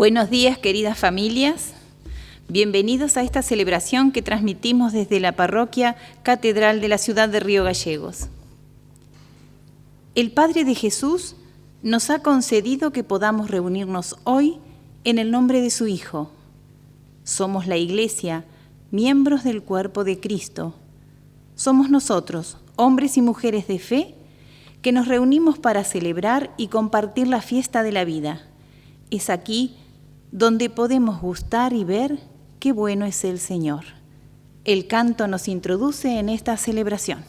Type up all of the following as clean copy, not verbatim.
Buenos días, queridas familias. Bienvenidos a esta celebración que transmitimos desde la parroquia Catedral de la ciudad de Río Gallegos. El Padre de Jesús nos ha concedido que podamos reunirnos hoy en el nombre de su Hijo. Somos la Iglesia, miembros del cuerpo de Cristo. Somos nosotros, hombres y mujeres de fe, que nos reunimos para celebrar y compartir la fiesta de la vida. Es aquí donde podemos gustar y ver qué bueno es el Señor. El canto nos introduce en esta celebración.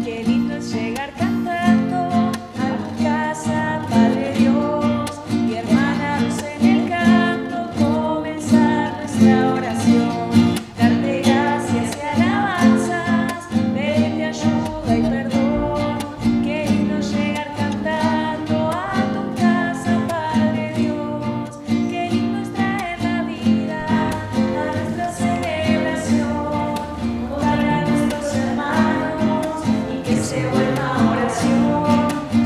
Qué lindo es llegar cantando a tu casa, Padre Dios, y hermanos en el canto, comenzar nuestra oración. Darte gracias y alabanzas, pedirte ayuda y perdón. Qué lindo llegar cantando a tu casa, Padre Dios. Qué lindo es traer la vida a nuestra celebración. Darle a nuestros hermanos y que se vuelva oración.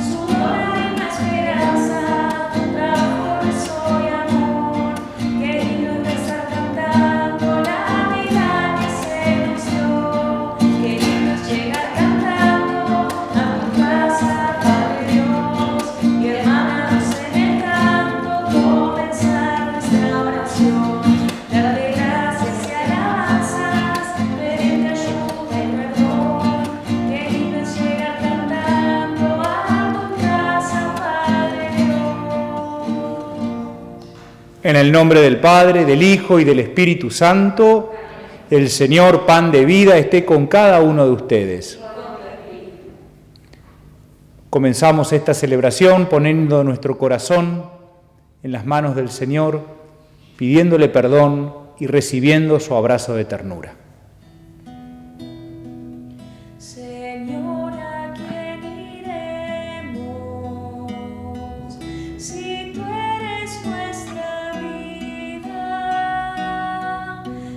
Su dolor y la esperanza, trabajo, rezo y amor. Qué lindo es rezar cantando la vida que se nos dio. Qué lindo es llegar cantando a tu casa, Padre Dios, y hermanos en el canto, comenzar nuestra oración. Darte gracias y alabanzas, pedirte ayuda y perdón. Qué lindo es llegar cantando a tu casa, Padre Dios. En el nombre del Padre, del Hijo y del Espíritu Santo, el Señor, pan de vida, esté con cada uno de ustedes. Comenzamos esta celebración poniendo nuestro corazón en las manos del Señor, pidiéndole perdón y recibiendo su abrazo de ternura. Señor, ¿a quién iremos? Si tú eres nuestra vida.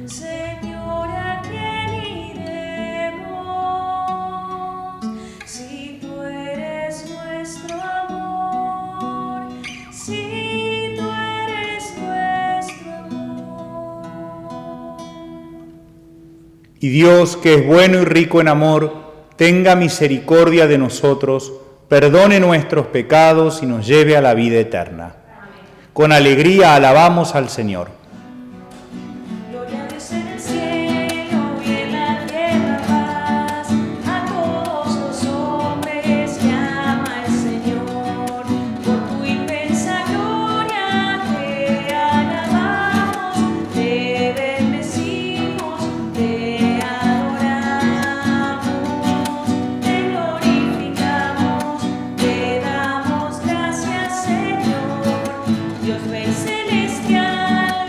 Señor, ¿a quién iremos? Si tú eres nuestro amor. Si tú eres nuestro amor. Y Dios, que es bueno y rico en amor, tenga misericordia de nosotros, perdone nuestros pecados y nos lleve a la vida eterna. Con alegría alabamos al Señor. Gloria a Dios en el cielo y en la tierra paz, a todos los hombres que ama el Señor. Por tu inmensa gloria te alabamos, te bendecimos, te adoramos, te glorificamos, te damos gracias, Señor. Dios Rey celestial,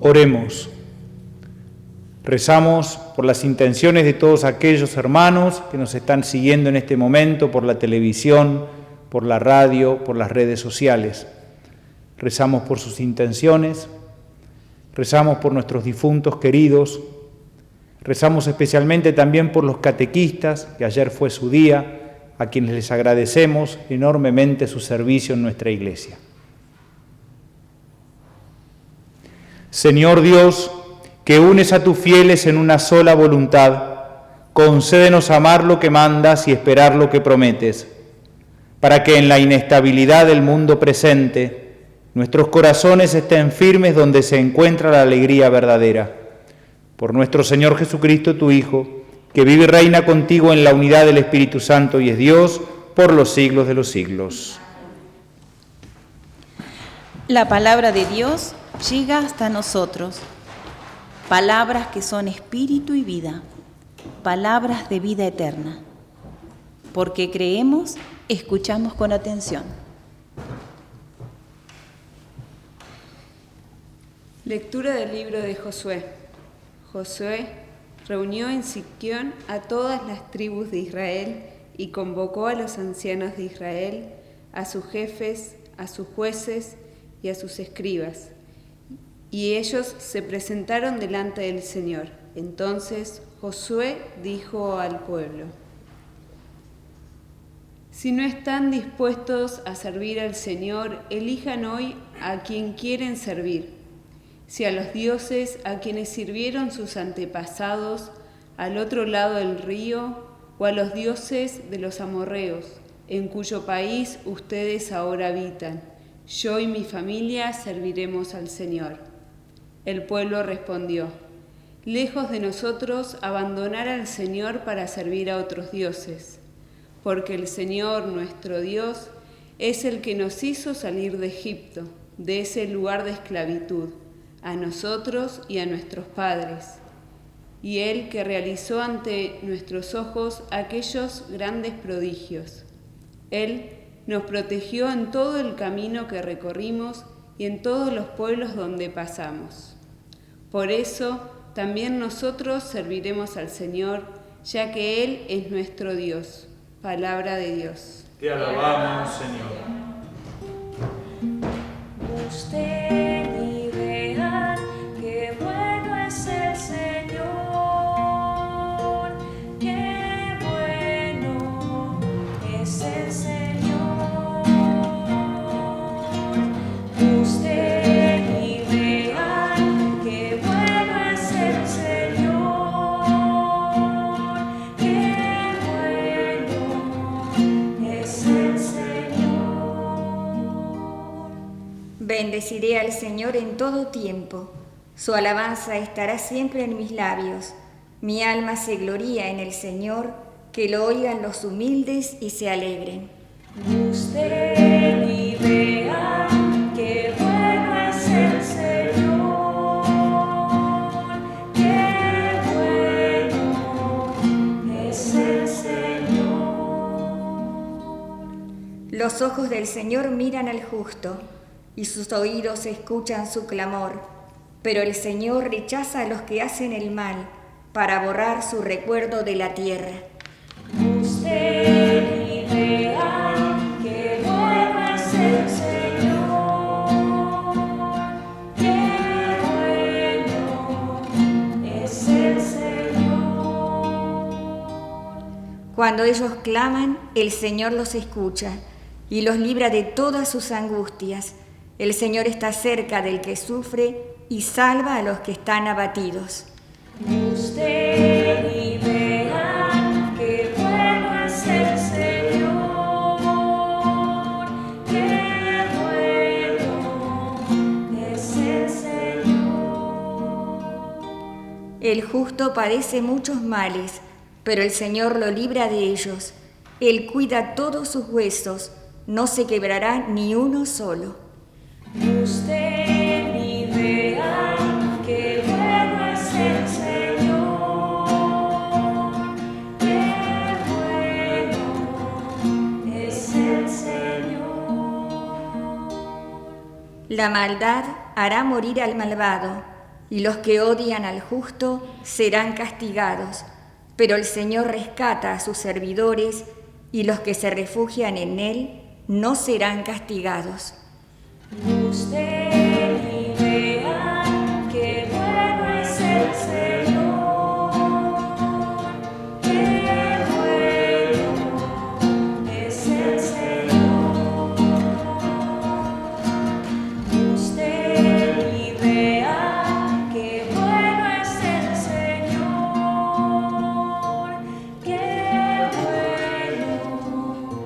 Oremos. Rezamos por las intenciones de todos aquellos hermanos que nos están siguiendo en este momento por la televisión, por la radio, por las redes sociales. Rezamos por sus intenciones, rezamos por nuestros difuntos queridos, rezamos especialmente también por los catequistas, que ayer fue su día, a quienes les agradecemos enormemente su servicio en nuestra iglesia. Señor Dios, que unes a tus fieles en una sola voluntad, concédenos amar lo que mandas y esperar lo que prometes, para que en la inestabilidad del mundo presente nuestros corazones estén firmes donde se encuentra la alegría verdadera. Por nuestro Señor Jesucristo, tu Hijo, que vive y reina contigo en la unidad del Espíritu Santo y es Dios por los siglos de los siglos. La palabra de Dios llega hasta nosotros. Palabras que son espíritu y vida, palabras de vida eterna. Porque creemos, escuchamos con atención. Lectura del libro de Josué. Josué reunió en Siquón a todas las tribus de Israel y convocó a los ancianos de Israel, a sus jefes, a sus jueces y a sus escribas. Y ellos se presentaron delante del Señor. Entonces Josué dijo al pueblo: si no están dispuestos a servir al Señor, elijan hoy a quien quieren servir. Si a los dioses a quienes sirvieron sus antepasados al otro lado del río, o a los dioses de los amorreos, en cuyo país ustedes ahora habitan. Yo y mi familia serviremos al Señor. El pueblo respondió: lejos de nosotros abandonar al Señor para servir a otros dioses, porque el Señor nuestro Dios es el que nos hizo salir de Egipto, de ese lugar de esclavitud, a nosotros y a nuestros padres, y Él que realizó ante nuestros ojos aquellos grandes prodigios. Él nos protegió en todo el camino que recorrimos y en todos los pueblos donde pasamos. Por eso también nosotros serviremos al Señor, ya que Él es nuestro Dios. Palabra de Dios. Te alabamos, Señor. Usted y vean qué bueno es el Señor, qué bueno es el Señor. Usted y vean qué bueno es el Señor, qué bueno es el Señor. Bendeciré al Señor en todo tiempo. Su alabanza estará siempre en mis labios. Mi alma se gloría en el Señor, que lo oigan los humildes y se alegren. Usted y vea qué bueno es el Señor, qué bueno es el Señor. Los ojos del Señor miran al justo, y sus oídos escuchan su clamor. Pero el Señor rechaza a los que hacen el mal, para borrar su recuerdo de la tierra. Usted y vea qué bueno es el Señor, qué bueno es el Señor. Cuando ellos claman, el Señor los escucha y los libra de todas sus angustias. El Señor está cerca del que sufre y salva a los que están abatidos. Usted y vea qué bueno es el Señor, qué bueno es el Señor. El justo padece muchos males, pero el Señor lo libra de ellos. Él cuida todos sus huesos, no se quebrará ni uno solo. Usted y vea qué bueno es el Señor, qué bueno es el Señor. La maldad hará morir al malvado, y los que odian al justo serán castigados, pero el Señor rescata a sus servidores, y los que se refugian en Él no serán castigados. Gusten y vean qué bueno es el Señor, qué bueno es el Señor. Gusten y vean qué bueno es el Señor, qué bueno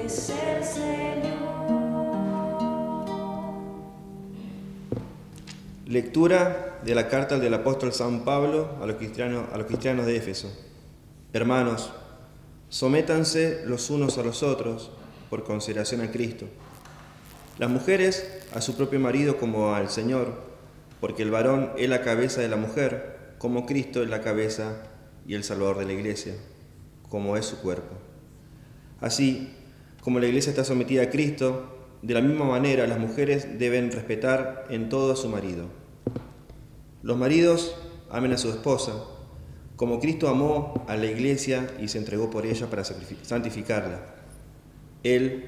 es el Señor. Lectura de la carta del apóstol San Pablo a los cristianos de Éfeso. Hermanos, sométanse los unos a los otros por consideración a Cristo. Las mujeres a su propio marido como al Señor, porque el varón es la cabeza de la mujer, como Cristo es la cabeza y el Salvador de la Iglesia, como es su cuerpo. Así, como la Iglesia está sometida a Cristo, de la misma manera las mujeres deben respetar en todo a su marido. Los maridos amen a su esposa, como Cristo amó a la Iglesia y se entregó por ella para santificarla. Él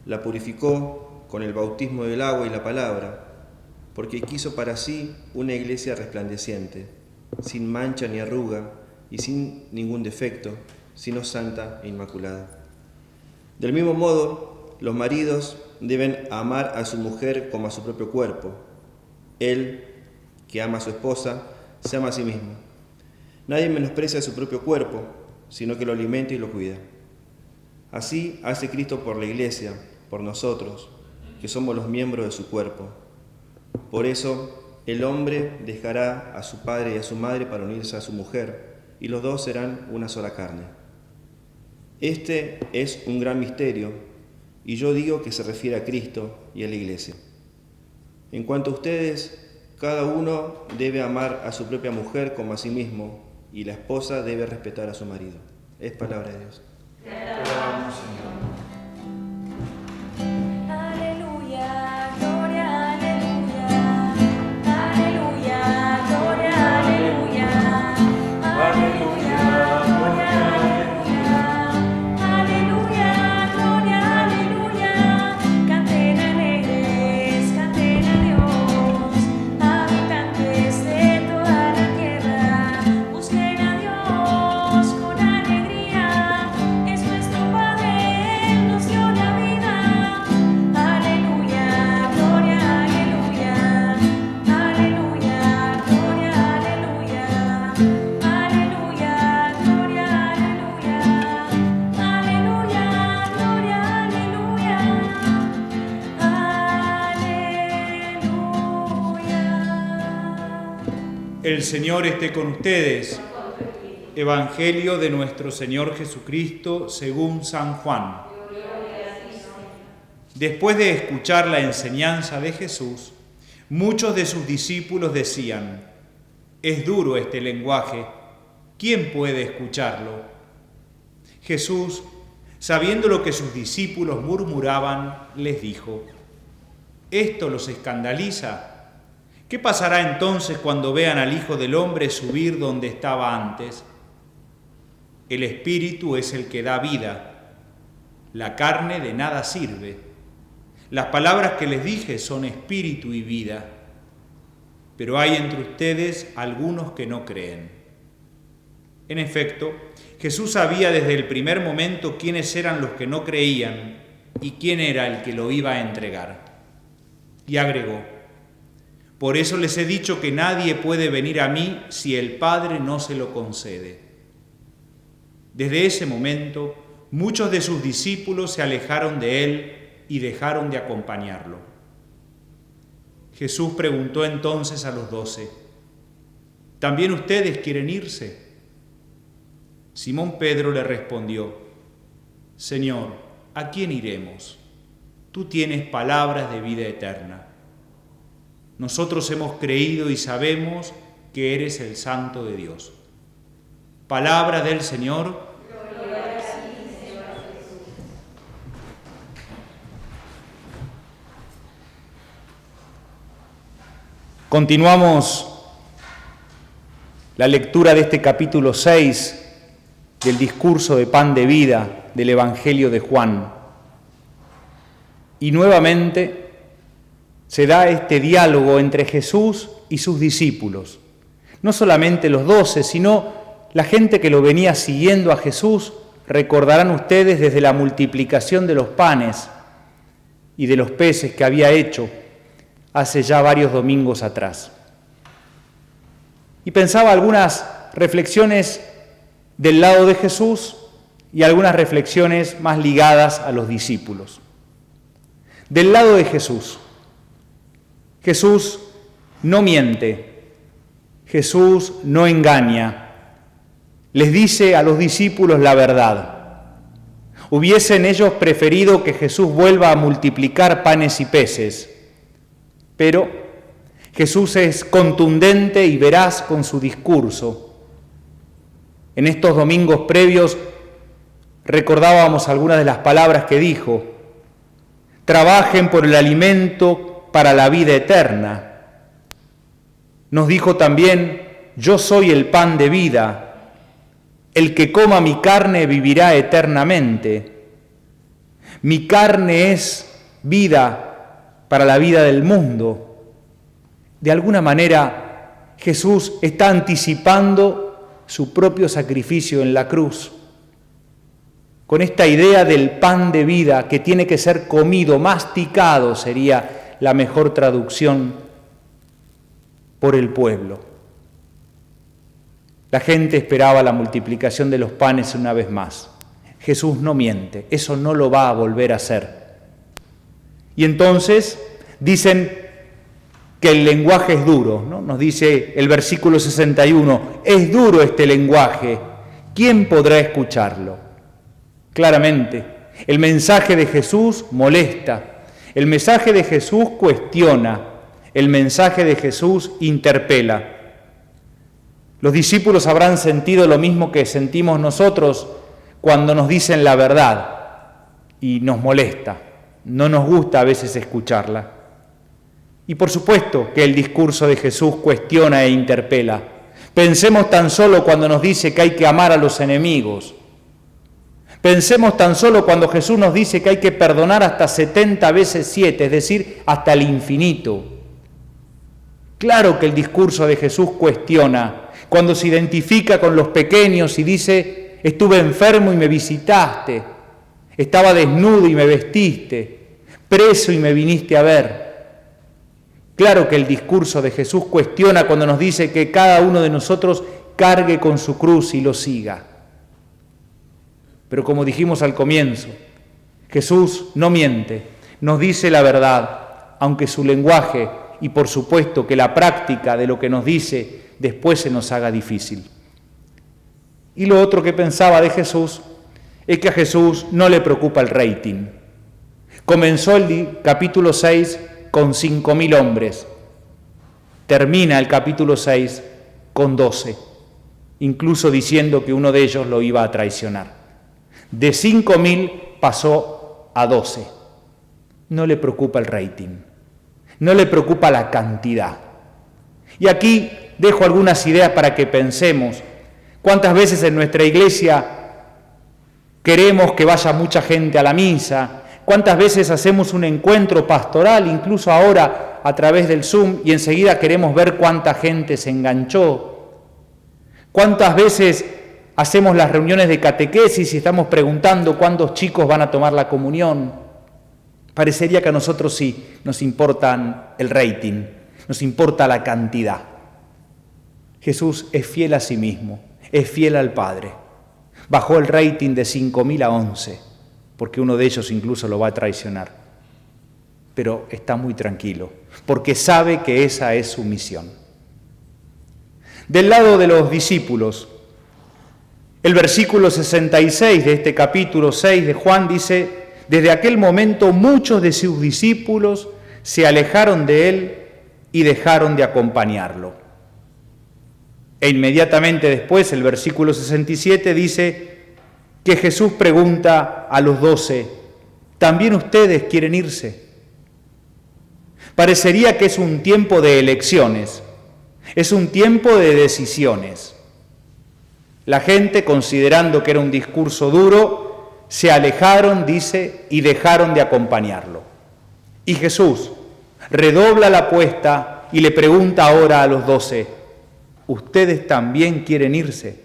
la purificó con el bautismo del agua y la palabra, porque quiso para sí una Iglesia resplandeciente, sin mancha ni arruga y sin ningún defecto, sino santa e inmaculada. Del mismo modo, los maridos deben amar a su mujer como a su propio cuerpo. Él, que ama a su esposa, se ama a sí mismo. Nadie menosprecia su propio cuerpo, sino que lo alimenta y lo cuida. Así hace Cristo por la Iglesia, por nosotros, que somos los miembros de su cuerpo. Por eso, el hombre dejará a su padre y a su madre para unirse a su mujer, y los dos serán una sola carne. Este es un gran misterio, y yo digo que se refiere a Cristo y a la Iglesia. En cuanto a ustedes, cada uno debe amar a su propia mujer como a sí mismo, y la esposa debe respetar a su marido. Es palabra de Dios. Te alabamos, Señor. Aleluya, gloria, aleluya. Aleluya, gloria, aleluya. Aleluya, gloria, aleluya. Aleluya, gloria, aleluya. Canten alegres, canten a Dios. Habitantes de toda la tierra, busquen a Dios con alegría. Es nuestro Padre, Él nos dio la vida. Aleluya, gloria, aleluya. Aleluya, gloria, aleluya. Aleluya, gloria, aleluya. Aleluya, gloria, aleluya. Aleluya. El Señor esté con ustedes. Evangelio de nuestro Señor Jesucristo según San Juan. Después de escuchar la enseñanza de Jesús, muchos de sus discípulos decían: «Es duro este lenguaje, ¿quién puede escucharlo?». Jesús, sabiendo lo que sus discípulos murmuraban, les dijo: «¿Esto los escandaliza? ¿Qué pasará entonces cuando vean al Hijo del Hombre subir donde estaba antes? El Espíritu es el que da vida, la carne de nada sirve. Las palabras que les dije son espíritu y vida, pero hay entre ustedes algunos que no creen». En efecto, Jesús sabía desde el primer momento quiénes eran los que no creían y quién era el que lo iba a entregar. Y agregó: «Por eso les he dicho que nadie puede venir a mí si el Padre no se lo concede». Desde ese momento, muchos de sus discípulos se alejaron de él y dejaron de acompañarlo. Jesús preguntó entonces a los 12: ¿también ustedes quieren irse? Simón Pedro le respondió: «Señor, ¿a quién iremos? Tú tienes palabras de vida eterna. Nosotros hemos creído y sabemos que eres el Santo de Dios». Palabra del Señor. Continuamos la lectura de este capítulo 6 del discurso de pan de vida del Evangelio de Juan. Y nuevamente se da este diálogo entre Jesús y sus discípulos. No solamente los 12, sino la gente que lo venía siguiendo a Jesús. Recordarán ustedes desde la multiplicación de los panes y de los peces que había hecho hace ya varios domingos atrás. Y pensaba algunas reflexiones del lado de Jesús y algunas reflexiones más ligadas a los discípulos. Del lado de Jesús, Jesús no miente, Jesús no engaña, les dice a los discípulos la verdad. Hubiesen ellos preferido que Jesús vuelva a multiplicar panes y peces, pero Jesús es contundente y veraz con su discurso. En estos domingos previos recordábamos algunas de las palabras que dijo: trabajen por el alimento para la vida eterna. Nos dijo también: yo soy el pan de vida. El que coma mi carne vivirá eternamente. Mi carne es vida para la vida del mundo. De alguna manera, Jesús está anticipando su propio sacrificio en la cruz, con esta idea del pan de vida que tiene que ser comido, masticado, sería la mejor traducción, por el pueblo. La gente esperaba la multiplicación de los panes una vez más. Jesús no miente, eso no lo va a volver a hacer. Y entonces dicen que el lenguaje es duro, ¿no? Nos dice el versículo 61, es duro este lenguaje, ¿quién podrá escucharlo? Claramente, el mensaje de Jesús molesta, el mensaje de Jesús cuestiona, el mensaje de Jesús interpela. Los discípulos habrán sentido lo mismo que sentimos nosotros cuando nos dicen la verdad y nos molesta, no nos gusta a veces escucharla. Y por supuesto que el discurso de Jesús cuestiona e interpela. Pensemos tan solo cuando nos dice que hay que amar a los enemigos. Pensemos tan solo cuando Jesús nos dice que hay que perdonar hasta 70 veces 7, es decir, hasta el infinito. Claro que el discurso de Jesús cuestiona cuando se identifica con los pequeños y dice: estuve enfermo y me visitaste, estaba desnudo y me vestiste, preso y me viniste a ver. Claro que el discurso de Jesús cuestiona cuando nos dice que cada uno de nosotros cargue con su cruz y lo siga. Pero como dijimos al comienzo, Jesús no miente, nos dice la verdad, aunque su lenguaje y por supuesto que la práctica de lo que nos dice después se nos haga difícil. Y lo otro que pensaba de Jesús es que a Jesús no le preocupa el rating. Comenzó el capítulo 6 con 5.000 hombres, termina el capítulo 6 con 12, incluso diciendo que uno de ellos lo iba a traicionar. De 5.000 pasó a 12. No le preocupa el rating, no le preocupa la cantidad. Y aquí dejo algunas ideas para que pensemos. ¿Cuántas veces en nuestra iglesia queremos que vaya mucha gente a la misa? ¿Cuántas veces hacemos un encuentro pastoral, incluso ahora a través del Zoom, y enseguida queremos ver cuánta gente se enganchó? ¿Cuántas veces hacemos las reuniones de catequesis y estamos preguntando cuántos chicos van a tomar la comunión? Parecería que a nosotros sí nos importa el rating, nos importa la cantidad. Jesús es fiel a sí mismo, es fiel al Padre. Bajó el rating de 5.000 a 11, porque uno de ellos incluso lo va a traicionar. Pero está muy tranquilo, porque sabe que esa es su misión. Del lado de los discípulos, el versículo 66 de este capítulo 6 de Juan dice: desde aquel momento muchos de sus discípulos se alejaron de él y dejaron de acompañarlo. E inmediatamente después, el versículo 67 dice que Jesús pregunta a los 12, ¿también ustedes quieren irse? Parecería que es un tiempo de elecciones. Es un tiempo de decisiones. La gente, considerando que era un discurso duro, se alejaron, dice, y dejaron de acompañarlo. Y Jesús redobla la apuesta y le pregunta ahora a los 12, ¿ustedes también quieren irse?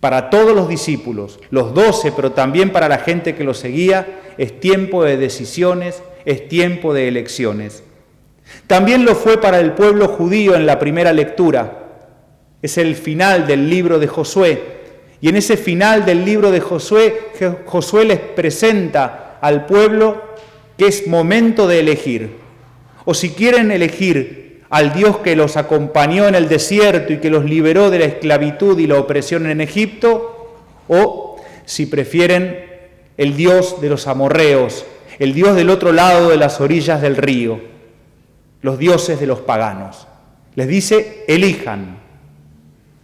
Para todos los discípulos, los 12, pero también para la gente que los seguía, es tiempo de decisiones, es tiempo de elecciones. También lo fue para el pueblo judío en la primera lectura. Es el final del libro de Josué. Y en ese final del libro de Josué, Josué les presenta al pueblo que es momento de elegir. O si quieren elegir al Dios que los acompañó en el desierto y que los liberó de la esclavitud y la opresión en Egipto, o si prefieren el Dios de los amorreos, el Dios del otro lado de las orillas del río, los dioses de los paganos. Les dice, elijan.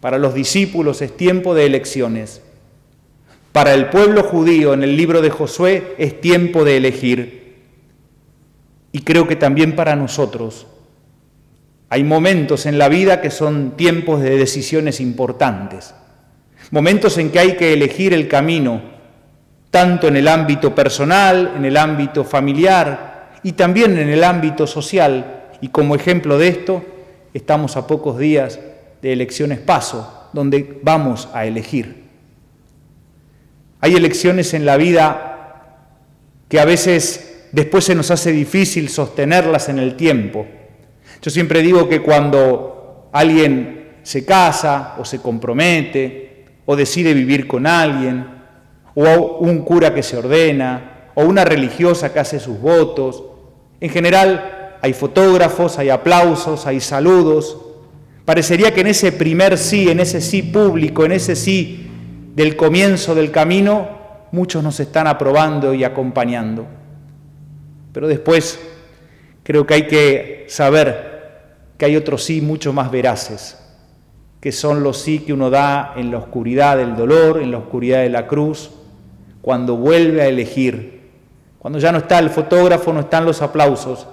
Para los discípulos es tiempo de elecciones. Para el pueblo judío en el libro de Josué es tiempo de elegir. Y creo que también para nosotros hay momentos en la vida que son tiempos de decisiones importantes. Momentos en que hay que elegir el camino, tanto en el ámbito personal, en el ámbito familiar y también en el ámbito social. Y como ejemplo de esto, estamos a pocos días de elecciones PASO, donde vamos a elegir. Hay elecciones en la vida que a veces después se nos hace difícil sostenerlas en el tiempo. Yo siempre digo que cuando alguien se casa o se compromete o decide vivir con alguien, o un cura que se ordena, o una religiosa que hace sus votos, en general hay fotógrafos, hay aplausos, hay saludos. Parecería que en ese primer sí, en ese sí público, en ese sí del comienzo del camino, muchos nos están aprobando y acompañando. Pero después creo que hay que saber que hay otros sí mucho más veraces, que son los sí que uno da en la oscuridad del dolor, en la oscuridad de la cruz, cuando vuelve a elegir, cuando ya no está el fotógrafo, no están los aplausos,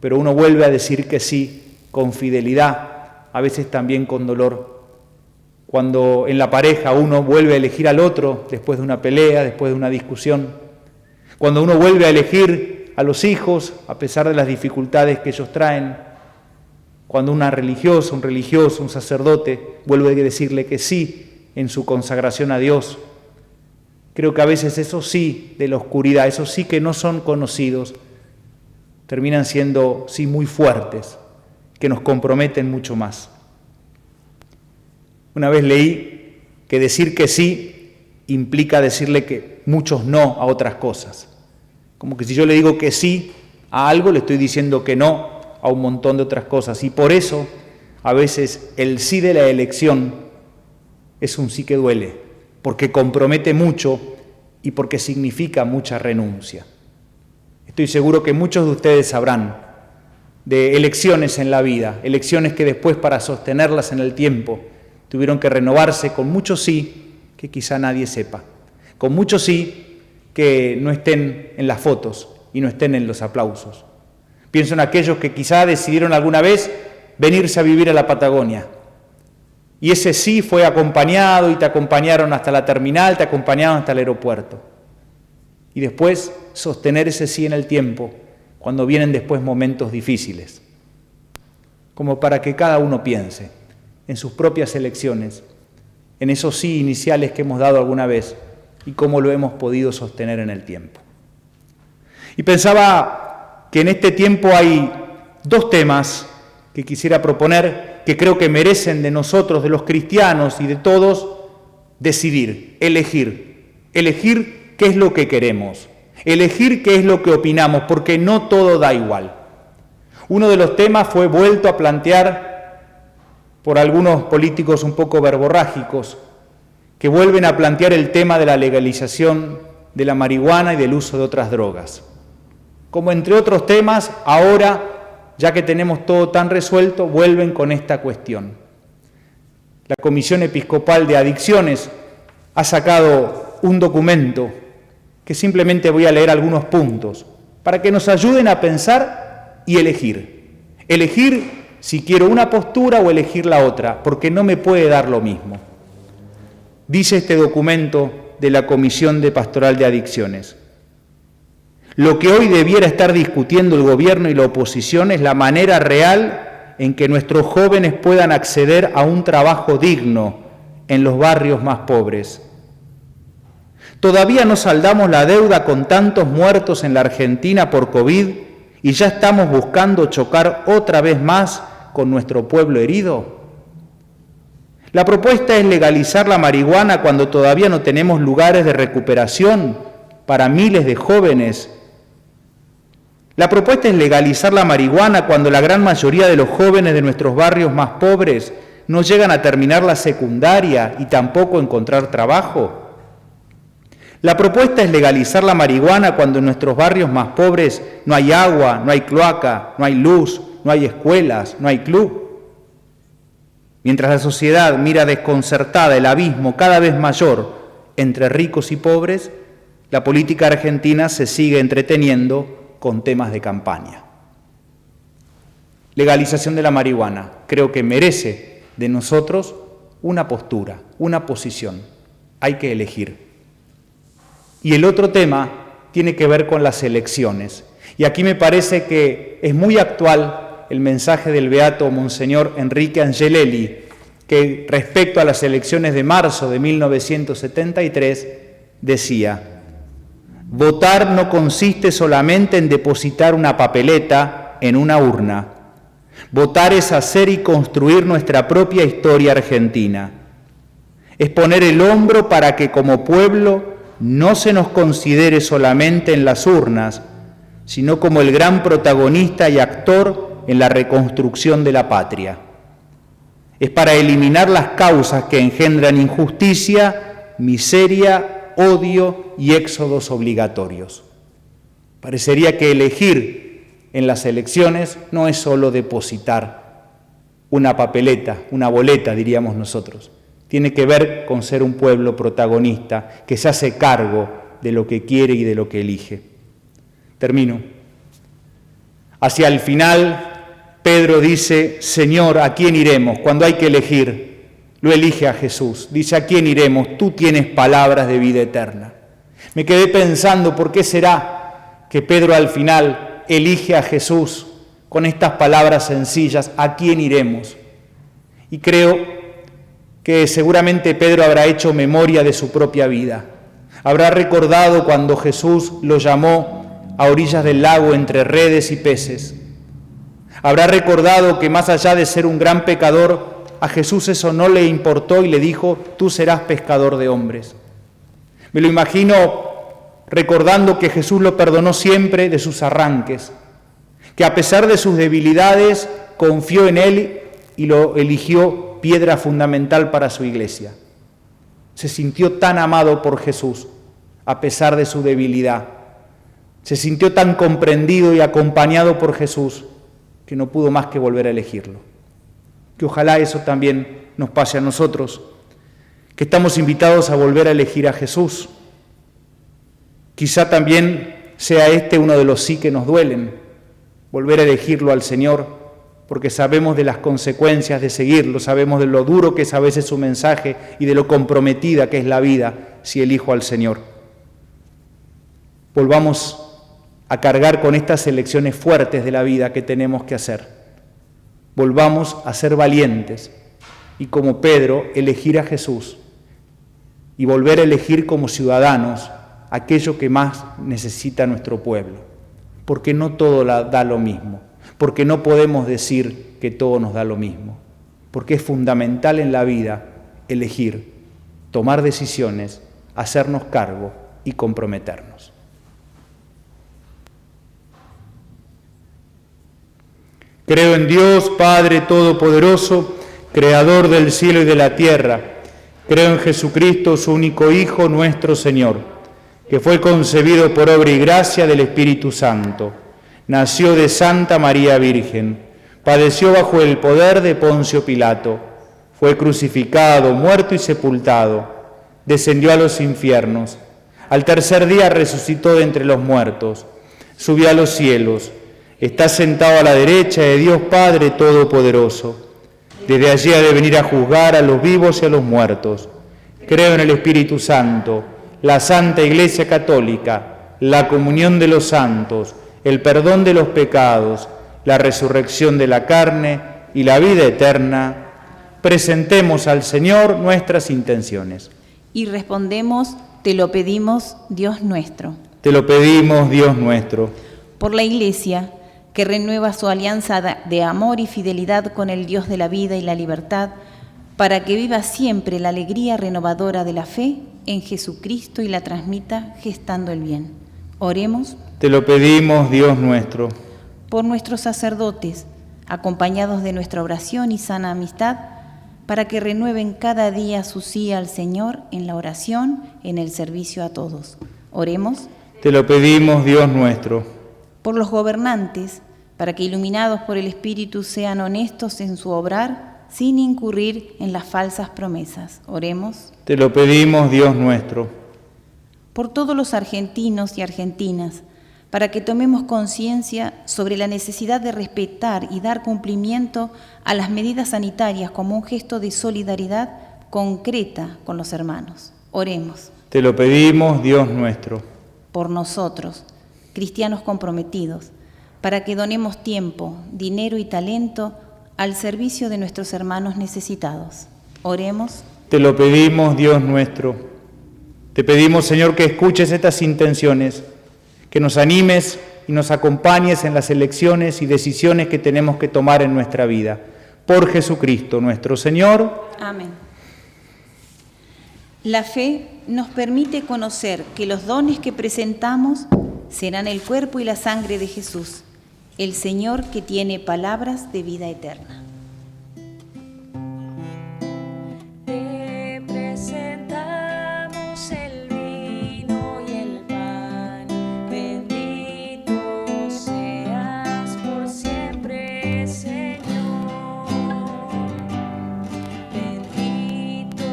pero uno vuelve a decir que sí, con fidelidad, a veces también con dolor. Cuando en la pareja uno vuelve a elegir al otro después de una pelea, después de una discusión. Cuando uno vuelve a elegir a los hijos a pesar de las dificultades que ellos traen. Cuando una religiosa, un religioso, un sacerdote vuelve a decirle que sí en su consagración a Dios. Creo que a veces esos sí de la oscuridad, esos sí que no son conocidos, terminan siendo sí muy fuertes, que nos comprometen mucho más. Una vez leí que decir que sí implica decirle que muchos no a otras cosas. Como que si yo le digo que sí a algo, le estoy diciendo que no a un montón de otras cosas. Y por eso, a veces, el sí de la elección es un sí que duele, porque compromete mucho y porque significa mucha renuncia. Estoy seguro que muchos de ustedes sabrán de elecciones en la vida, elecciones que después para sostenerlas en el tiempo tuvieron que renovarse con mucho sí que quizá nadie sepa, con mucho sí que no estén en las fotos y no estén en los aplausos. Pienso en aquellos que quizá decidieron alguna vez venirse a vivir a la Patagonia y ese sí fue acompañado y te acompañaron hasta la terminal, te acompañaron hasta el aeropuerto y después sostener ese sí en el tiempo cuando vienen después momentos difíciles, como para que cada uno piense en sus propias elecciones, en esos sí iniciales que hemos dado alguna vez y cómo lo hemos podido sostener en el tiempo. Y pensaba que en este tiempo hay dos temas que quisiera proponer que creo que merecen de nosotros, de los cristianos y de todos, decidir, elegir qué es lo que queremos. Elegir qué es lo que opinamos, porque no todo da igual. Uno de los temas fue vuelto a plantear por algunos políticos un poco verborrágicos, que vuelven a plantear el tema de la legalización de la marihuana y del uso de otras drogas. Como entre otros temas, ahora, ya que tenemos todo tan resuelto, vuelven con esta cuestión. La Comisión Episcopal de Adicciones ha sacado un documento que simplemente voy a leer algunos puntos, para que nos ayuden a pensar y elegir. Elegir si quiero una postura o elegir la otra, porque no me puede dar lo mismo. Dice este documento de la Comisión de Pastoral de Adicciones: lo que hoy debiera estar discutiendo el gobierno y la oposición es la manera real en que nuestros jóvenes puedan acceder a un trabajo digno en los barrios más pobres. Todavía no saldamos la deuda con tantos muertos en la Argentina por COVID y ya estamos buscando chocar otra vez más con nuestro pueblo herido. La propuesta es legalizar la marihuana cuando todavía no tenemos lugares de recuperación para miles de jóvenes. La propuesta es legalizar la marihuana cuando la gran mayoría de los jóvenes de nuestros barrios más pobres no llegan a terminar la secundaria y tampoco encontrar trabajo. La propuesta es legalizar la marihuana cuando en nuestros barrios más pobres no hay agua, no hay cloaca, no hay luz, no hay escuelas, no hay club. Mientras la sociedad mira desconcertada el abismo cada vez mayor entre ricos y pobres, la política argentina se sigue entreteniendo con temas de campaña. Legalización de la marihuana. Creo que merece de nosotros una postura, una posición. Hay que elegir. Y el otro tema tiene que ver con las elecciones. Y aquí me parece que es muy actual el mensaje del beato Monseñor Enrique Angelelli, que respecto a las elecciones de marzo de 1973 decía: votar no consiste solamente en depositar una papeleta en una urna. Votar es hacer y construir nuestra propia historia argentina. Es poner el hombro para que como pueblo no se nos considere solamente en las urnas, sino como el gran protagonista y actor en la reconstrucción de la patria. Es para eliminar las causas que engendran injusticia, miseria, odio y éxodos obligatorios. Parecería que elegir en las elecciones no es solo depositar una papeleta, una boleta, diríamos nosotros. Tiene que ver con ser un pueblo protagonista que se hace cargo de lo que quiere y de lo que elige. Termino. Hacia el final, Pedro dice: Señor, ¿a quién iremos? Cuando hay que elegir, lo elige a Jesús. Dice: ¿a quién iremos? Tú tienes palabras de vida eterna. Me quedé pensando, ¿por qué será que Pedro al final elige a Jesús con estas palabras sencillas? ¿A quién iremos? Y creo que seguramente Pedro habrá hecho memoria de su propia vida. Habrá recordado cuando Jesús lo llamó a orillas del lago entre redes y peces. Habrá recordado que más allá de ser un gran pecador, a Jesús eso no le importó y le dijo: tú serás pescador de hombres. Me lo imagino recordando que Jesús lo perdonó siempre de sus arranques, que a pesar de sus debilidades confió en él y lo eligió piedra fundamental para su iglesia. Se sintió tan amado por Jesús a pesar de su debilidad. Se sintió tan comprendido y acompañado por Jesús que no pudo más que volver a elegirlo. Que ojalá eso también nos pase a nosotros, que estamos invitados a volver a elegir a Jesús. Quizá también sea este uno de los sí que nos duelen, volver a elegirlo al Señor, porque sabemos de las consecuencias de seguirlo, sabemos de lo duro que es a veces su mensaje y de lo comprometida que es la vida si elijo al Señor. Volvamos a cargar con estas elecciones fuertes de la vida que tenemos que hacer. Volvamos a ser valientes y, como Pedro, elegir a Jesús y volver a elegir como ciudadanos aquello que más necesita nuestro pueblo, porque no todo da lo mismo, porque no podemos decir que todo nos da lo mismo, porque es fundamental en la vida elegir, tomar decisiones, hacernos cargo y comprometernos. Creo en Dios, Padre Todopoderoso, Creador del cielo y de la tierra. Creo en Jesucristo, su único Hijo, nuestro Señor, que fue concebido por obra y gracia del Espíritu Santo. Nació de Santa María Virgen, padeció bajo el poder de Poncio Pilato, fue crucificado, muerto y sepultado, descendió a los infiernos, al tercer día resucitó de entre los muertos, subió a los cielos, Está sentado a la derecha de Dios Padre Todopoderoso. Desde allí ha de venir a juzgar a los vivos y a los muertos. Creo en el Espíritu Santo, la Santa Iglesia Católica, la comunión de los santos, el perdón de los pecados, la resurrección de la carne y la vida eterna. Presentemos al Señor nuestras intenciones. Y respondemos, te lo pedimos, Dios nuestro. Te lo pedimos, Dios nuestro. Por la Iglesia, que renueva su alianza de amor y fidelidad con el Dios de la vida y la libertad, para que viva siempre la alegría renovadora de la fe en Jesucristo y la transmita gestando el bien. Oremos. Te lo pedimos, Dios nuestro. Por nuestros sacerdotes, acompañados de nuestra oración y sana amistad, para que renueven cada día su sí al Señor en la oración, en el servicio a todos. Oremos. Te lo pedimos, Dios nuestro. Por los gobernantes, para que iluminados por el Espíritu sean honestos en su obrar, sin incurrir en las falsas promesas. Oremos. Te lo pedimos, Dios nuestro. Por todos los argentinos y argentinas, para que tomemos conciencia sobre la necesidad de respetar y dar cumplimiento a las medidas sanitarias como un gesto de solidaridad concreta con los hermanos. Oremos. Te lo pedimos, Dios nuestro. Por nosotros, cristianos comprometidos, para que donemos tiempo, dinero y talento al servicio de nuestros hermanos necesitados. Oremos. Te lo pedimos, Dios nuestro. Te pedimos, Señor, que escuches estas intenciones, que nos animes y nos acompañes en las elecciones y decisiones que tenemos que tomar en nuestra vida. Por Jesucristo nuestro Señor. Amén. La fe nos permite conocer que los dones que presentamos serán el cuerpo y la sangre de Jesús, el Señor que tiene palabras de vida eterna. Te presentamos el vino y el pan, bendito seas por siempre, Señor. Bendito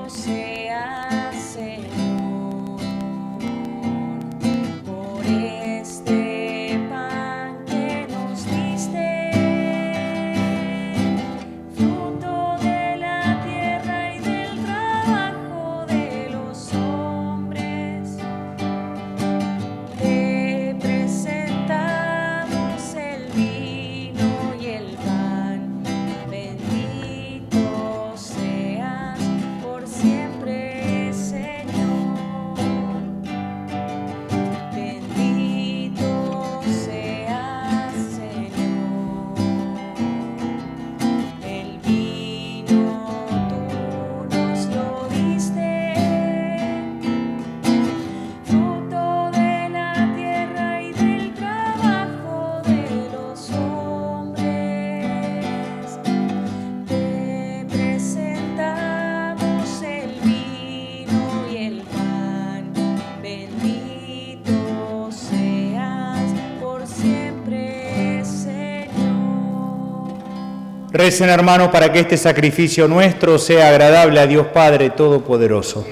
seas, Señor, por este pan que nos diste, fruto de la tierra y del trabajo de los hombres. Te presentamos el vino y el pan, bendito seas por siempre, Señor. Bendito seas, Señor. El vino tú nos lo diste, fruto de la tierra y del trabajo de los hombres. Te presentamos el vino y el pan, bendito seas por siempre, Señor. Recen, hermanos, para que este sacrificio nuestro sea agradable a Dios Padre Todopoderoso.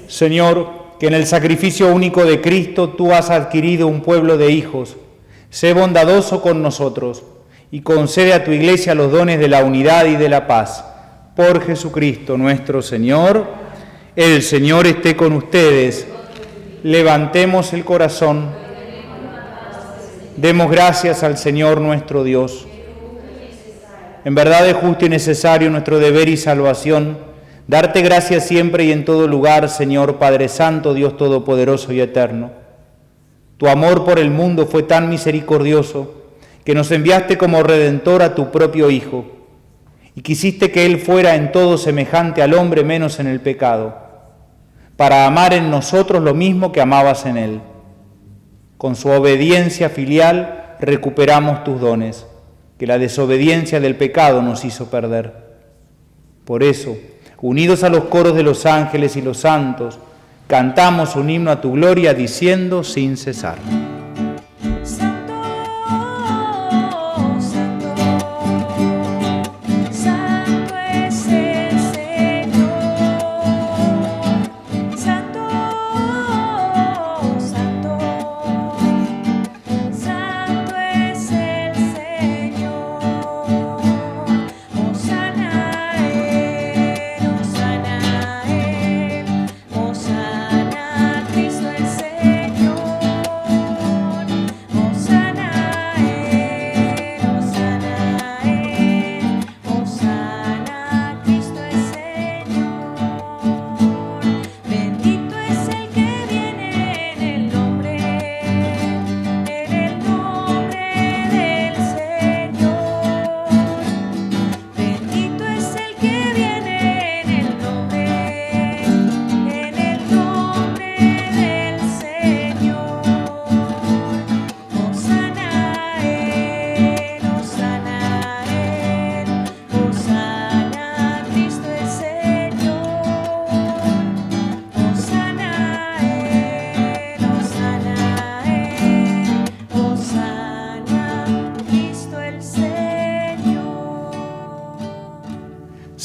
Señor, que en el sacrificio único de Cristo tú has adquirido un pueblo de hijos. Sé bondadoso con nosotros y concede a tu Iglesia los dones de la unidad y de la paz. Por Jesucristo nuestro Señor. El Señor esté con ustedes. Levantemos el corazón. Demos gracias al Señor nuestro Dios. En verdad es justo y necesario nuestro deber y salvación, darte gracias siempre y en todo lugar, Señor Padre Santo, Dios Todopoderoso y Eterno. Tu amor por el mundo fue tan misericordioso que nos enviaste como Redentor a tu propio Hijo y quisiste que Él fuera en todo semejante al hombre menos en el pecado, para amar en nosotros lo mismo que amabas en Él. Con su obediencia filial recuperamos tus dones, que la desobediencia del pecado nos hizo perder. Por eso, unidos a los coros de los ángeles y los santos, cantamos un himno a tu gloria diciendo sin cesar. Santo, santo, santo es el Señor.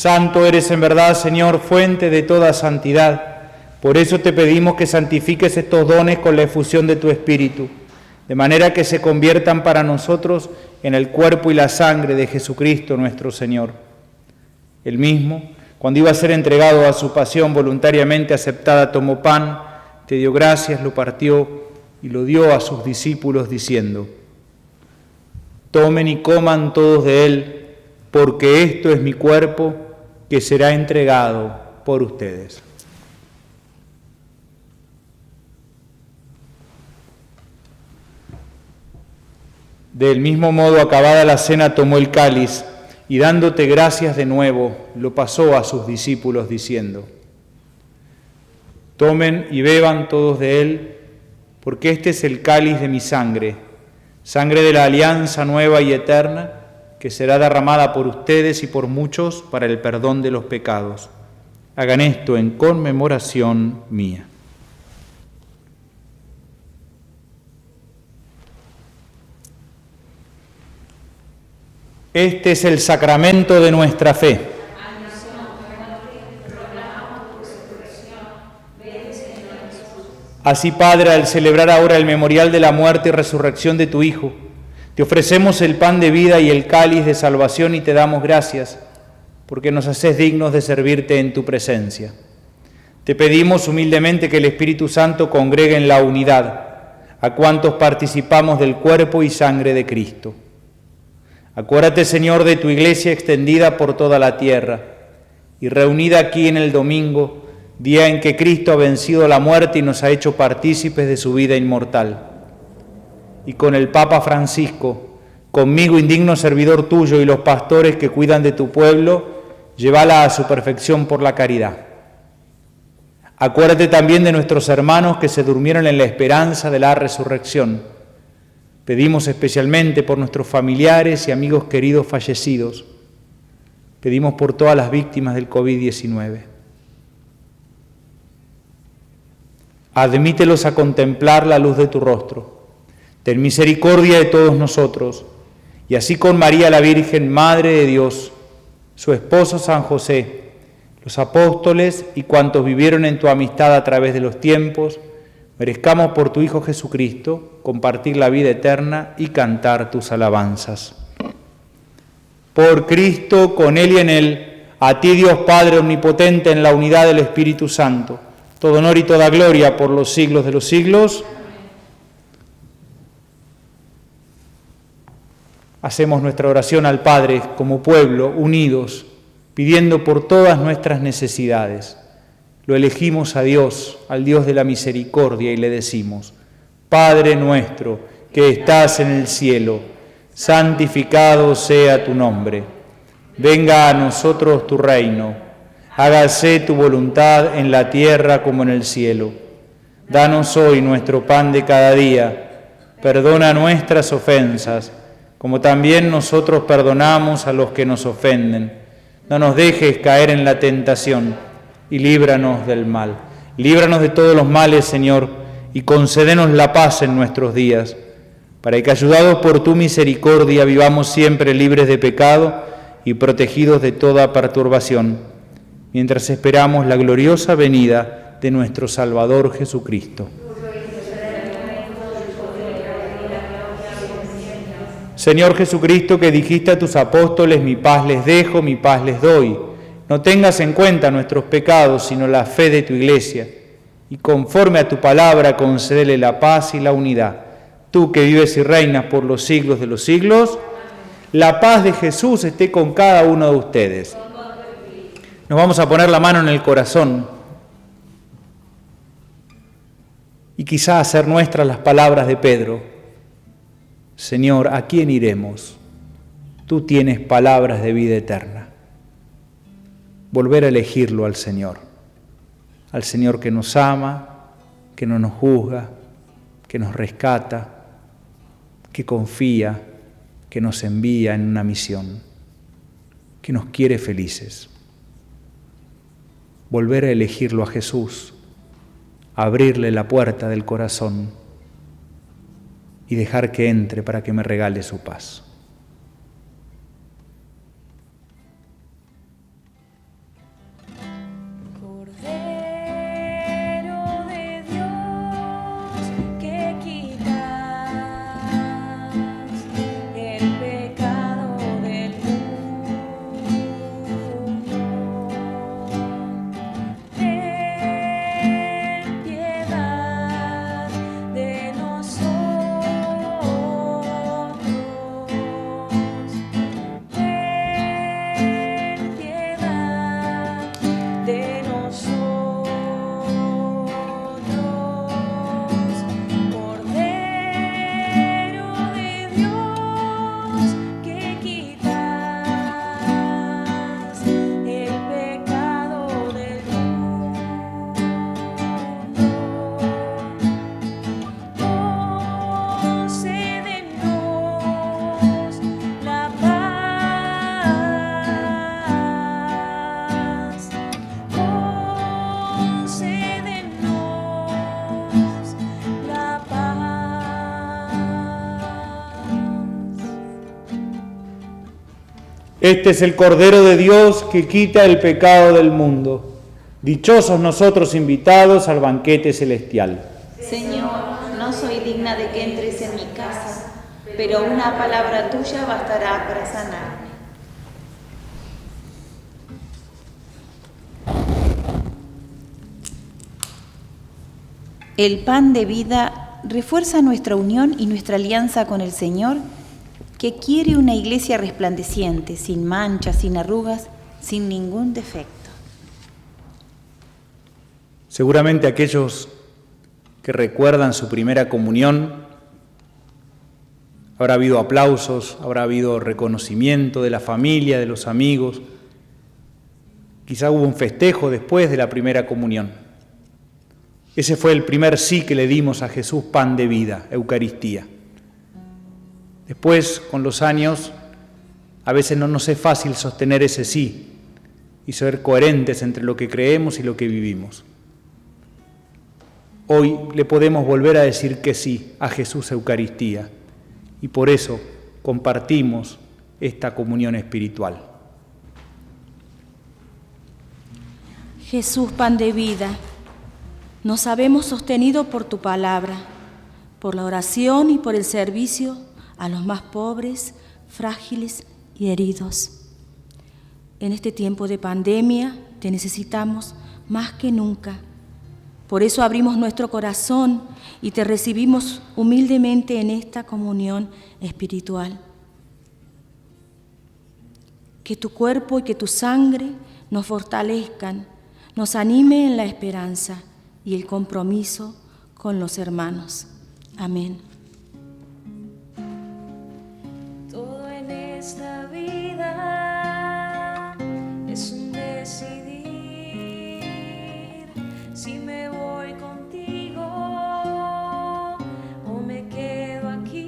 Santo eres en verdad, Señor, fuente de toda santidad. Por eso te pedimos que santifiques estos dones con la efusión de tu Espíritu, de manera que se conviertan para nosotros en el cuerpo y la sangre de Jesucristo nuestro Señor. Él mismo, cuando iba a ser entregado a su pasión voluntariamente aceptada, tomó pan, te dio gracias, lo partió y lo dio a sus discípulos diciendo: tomen y coman todos de él, porque esto es mi cuerpo que será entregado por ustedes. Del mismo modo, acabada la cena, tomó el cáliz y dándote gracias de nuevo, lo pasó a sus discípulos diciendo: tomen y beban todos de él, porque este es el cáliz de mi sangre, sangre de la alianza nueva y eterna, que será derramada por ustedes y por muchos para el perdón de los pecados. Hagan esto en conmemoración mía. Este es el sacramento de nuestra fe. Así, Padre, al celebrar ahora el memorial de la muerte y resurrección de tu Hijo, te ofrecemos el pan de vida y el cáliz de salvación y te damos gracias, porque nos haces dignos de servirte en tu presencia. Te pedimos humildemente que el Espíritu Santo congregue en la unidad a cuantos participamos del cuerpo y sangre de Cristo. Acuérdate, Señor, de tu Iglesia extendida por toda la tierra y reunida aquí en el domingo, día en que Cristo ha vencido la muerte y nos ha hecho partícipes de su vida inmortal. Y con el Papa Francisco, conmigo, indigno servidor tuyo, y los pastores que cuidan de tu pueblo, llévala a su perfección por la caridad. Acuérdate también de nuestros hermanos que se durmieron en la esperanza de la resurrección. Pedimos especialmente por nuestros familiares y amigos queridos fallecidos. Pedimos por todas las víctimas del COVID-19. Admítelos a contemplar la luz de tu rostro. Ten misericordia de todos nosotros, y así con María la Virgen, Madre de Dios, su esposo San José, los apóstoles y cuantos vivieron en tu amistad a través de los tiempos, merezcamos por tu Hijo Jesucristo compartir la vida eterna y cantar tus alabanzas. Por Cristo, con Él y en Él, a ti Dios Padre Omnipotente, en la unidad del Espíritu Santo, todo honor y toda gloria por los siglos de los siglos. Hacemos nuestra oración al Padre como pueblo, unidos, pidiendo por todas nuestras necesidades. Lo elegimos a Dios, al Dios de la misericordia, y le decimos: Padre nuestro, que estás en el cielo, santificado sea tu nombre. Venga a nosotros tu reino. Hágase tu voluntad en la tierra como en el cielo. Danos hoy nuestro pan de cada día. Perdona nuestras ofensas, como también nosotros perdonamos a los que nos ofenden. No nos dejes caer en la tentación y líbranos del mal. Líbranos de todos los males, Señor, y concédenos la paz en nuestros días, para que, ayudados por tu misericordia, vivamos siempre libres de pecado y protegidos de toda perturbación, mientras esperamos la gloriosa venida de nuestro Salvador Jesucristo. Señor Jesucristo, que dijiste a tus apóstoles: mi paz les dejo, mi paz les doy. No tengas en cuenta nuestros pecados, sino la fe de tu Iglesia, y conforme a tu palabra concédele la paz y la unidad. Tú que vives y reinas por los siglos de los siglos, la paz de Jesús esté con cada uno de ustedes. Nos vamos a poner la mano en el corazón y quizá hacer nuestras las palabras de Pedro: Señor, ¿a quién iremos? Tú tienes palabras de vida eterna. Volver a elegirlo al Señor que nos ama, que no nos juzga, que nos rescata, que confía, que nos envía en una misión, que nos quiere felices. Volver a elegirlo a Jesús, abrirle la puerta del corazón y dejar que entre para que me regale su paz. Este es el Cordero de Dios que quita el pecado del mundo. Dichosos nosotros invitados al banquete celestial. Señor, no soy digna de que entres en mi casa, pero una palabra tuya bastará para sanarme. El pan de vida refuerza nuestra unión y nuestra alianza con el Señor, que quiere una iglesia resplandeciente, sin manchas, sin arrugas, sin ningún defecto. Seguramente aquellos que recuerdan su primera comunión, habrá habido aplausos, habrá habido reconocimiento de la familia, de los amigos. Quizá hubo un festejo después de la primera comunión. Ese fue el primer sí que le dimos a Jesús, pan de vida, Eucaristía. Después, con los años, a veces no nos es fácil sostener ese sí y ser coherentes entre lo que creemos y lo que vivimos. Hoy le podemos volver a decir que sí a Jesús Eucaristía y por eso compartimos esta comunión espiritual. Jesús, pan de vida, nos sabemos sostenido por tu palabra, por la oración y por el servicio a los más pobres, frágiles y heridos. En este tiempo de pandemia te necesitamos más que nunca. Por eso abrimos nuestro corazón y te recibimos humildemente en esta comunión espiritual. Que tu cuerpo y que tu sangre nos fortalezcan, nos anime en la esperanza y el compromiso con los hermanos. Amén. Todo en esta vida es un decidir. Si me voy contigo o me quedo aquí,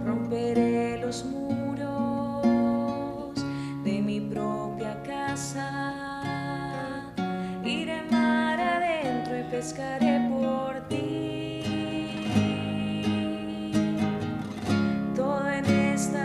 romperé los muros de mi propia casa, iré mar adentro y pescaré por ti. Todo en esta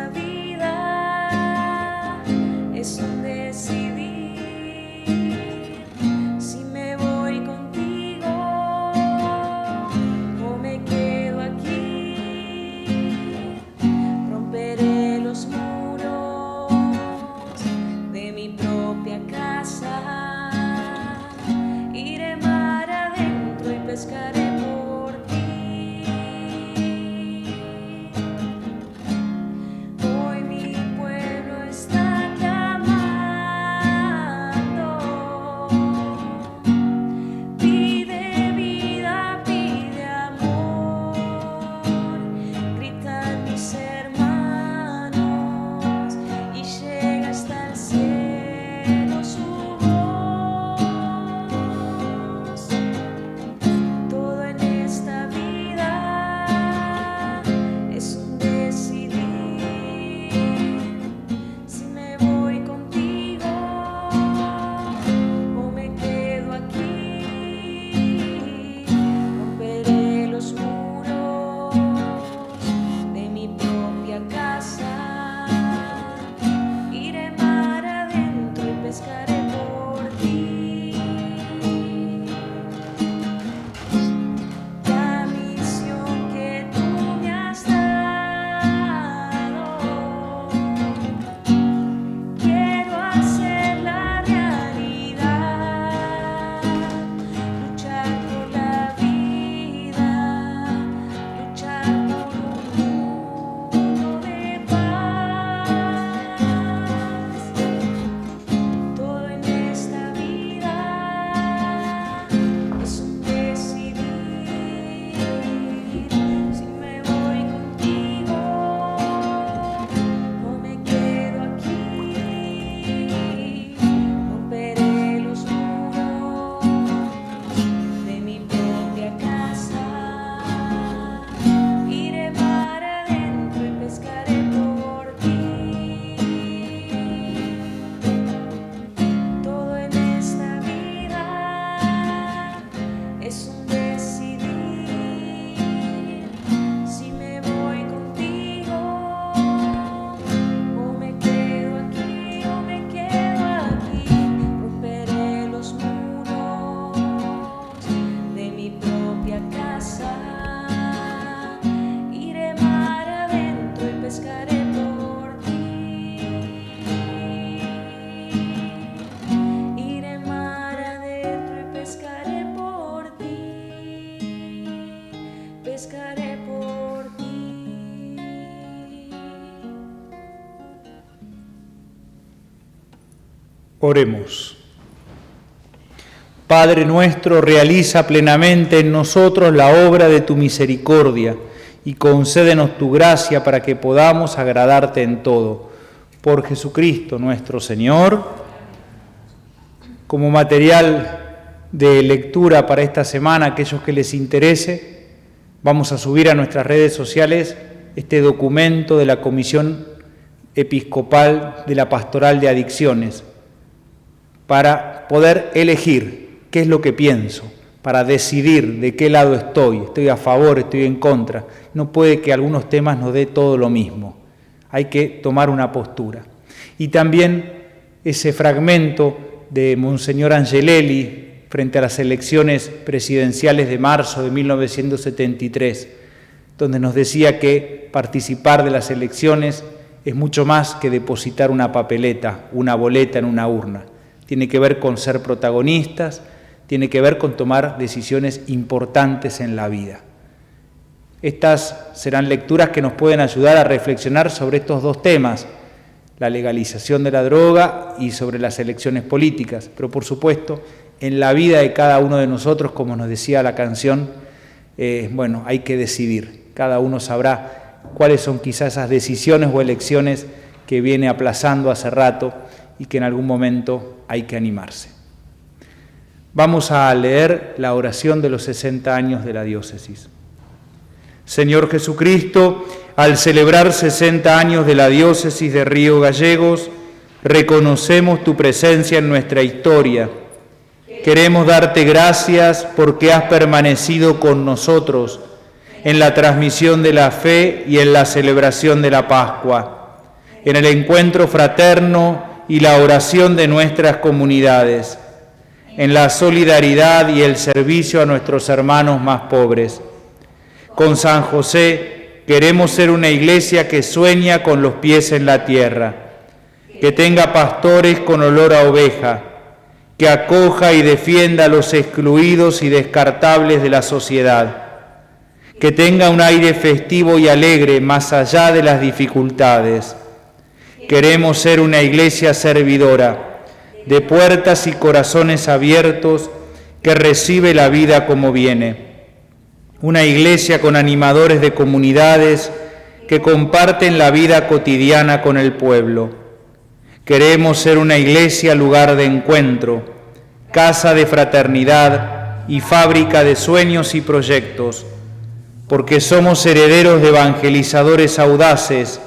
Oremos. Padre nuestro, realiza plenamente en nosotros la obra de tu misericordia y concédenos tu gracia para que podamos agradarte en todo. Por Jesucristo nuestro Señor. Como material de lectura para esta semana, aquellos que les interese, vamos a subir a nuestras redes sociales este documento de la Comisión Episcopal de la Pastoral de Adicciones, para poder elegir qué es lo que pienso, para decidir de qué lado estoy a favor, estoy en contra. No puede que algunos temas nos dé todo lo mismo, hay que tomar una postura. Y también ese fragmento de Monseñor Angelelli frente a las elecciones presidenciales de marzo de 1973, donde nos decía que participar de las elecciones es mucho más que depositar una papeleta, una boleta en una urna. Tiene que ver con ser protagonistas, tiene que ver con tomar decisiones importantes en la vida. Estas serán lecturas que nos pueden ayudar a reflexionar sobre estos dos temas, la legalización de la droga y sobre las elecciones políticas, pero por supuesto en la vida de cada uno de nosotros, como nos decía la canción, hay que decidir. Cada uno sabrá cuáles son quizás esas decisiones o elecciones que viene aplazando hace rato y que en algún momento hay que animarse. Vamos a leer la oración de los 60 años de la diócesis. Señor Jesucristo, al celebrar 60 años de la diócesis de Río Gallegos, reconocemos tu presencia en nuestra historia. Queremos darte gracias porque has permanecido con nosotros en la transmisión de la fe y en la celebración de la Pascua, en el encuentro fraterno y la oración de nuestras comunidades, en la solidaridad y el servicio a nuestros hermanos más pobres. Con San José queremos ser una iglesia que sueña con los pies en la tierra, que tenga pastores con olor a oveja, que acoja y defienda a los excluidos y descartables de la sociedad, que tenga un aire festivo y alegre más allá de las dificultades. Queremos ser una iglesia servidora, de puertas y corazones abiertos, que recibe la vida como viene. Una iglesia con animadores de comunidades que comparten la vida cotidiana con el pueblo. Queremos ser una iglesia lugar de encuentro, casa de fraternidad y fábrica de sueños y proyectos, porque somos herederos de evangelizadores audaces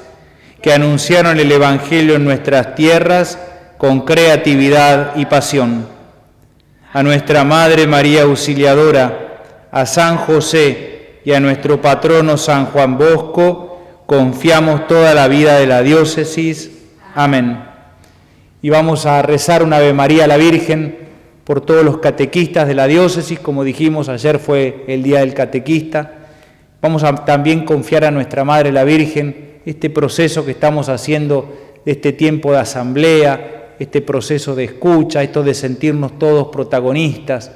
que anunciaron el Evangelio en nuestras tierras con creatividad y pasión. A nuestra Madre María Auxiliadora, a San José y a nuestro patrono San Juan Bosco, confiamos toda la vida de la diócesis. Amén. Y vamos a rezar un Ave María a la Virgen por todos los catequistas de la diócesis. Como dijimos, ayer fue el Día del Catequista. Vamos a también confiar a nuestra Madre la Virgen este proceso que estamos haciendo, este tiempo de asamblea, este proceso de escucha, esto de sentirnos todos protagonistas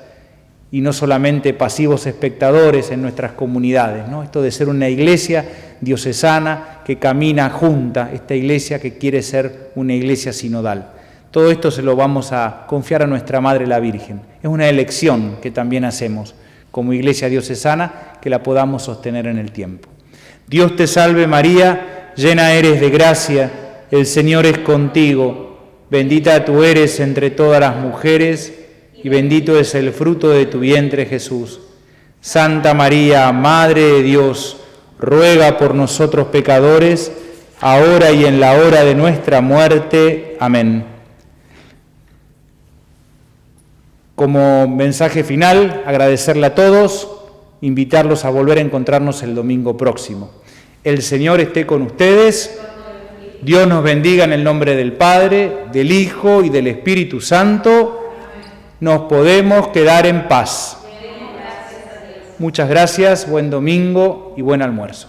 y no solamente pasivos espectadores en nuestras comunidades, ¿no? Esto de ser una iglesia diocesana que camina junta, esta iglesia que quiere ser una iglesia sinodal. Todo esto se lo vamos a confiar a nuestra Madre la Virgen. Es una elección que también hacemos como iglesia diocesana, que la podamos sostener en el tiempo. Dios te salve María, llena eres de gracia, el Señor es contigo, bendita tú eres entre todas las mujeres, y bendito es el fruto de tu vientre, Jesús. Santa María, Madre de Dios, ruega por nosotros pecadores, ahora y en la hora de nuestra muerte. Amén. Como mensaje final, agradecerle a todos, invitarlos a volver a encontrarnos el domingo próximo. El Señor esté con ustedes. Dios nos bendiga en el nombre del Padre, del Hijo y del Espíritu Santo. Nos podemos quedar en paz. Muchas gracias, buen domingo y buen almuerzo.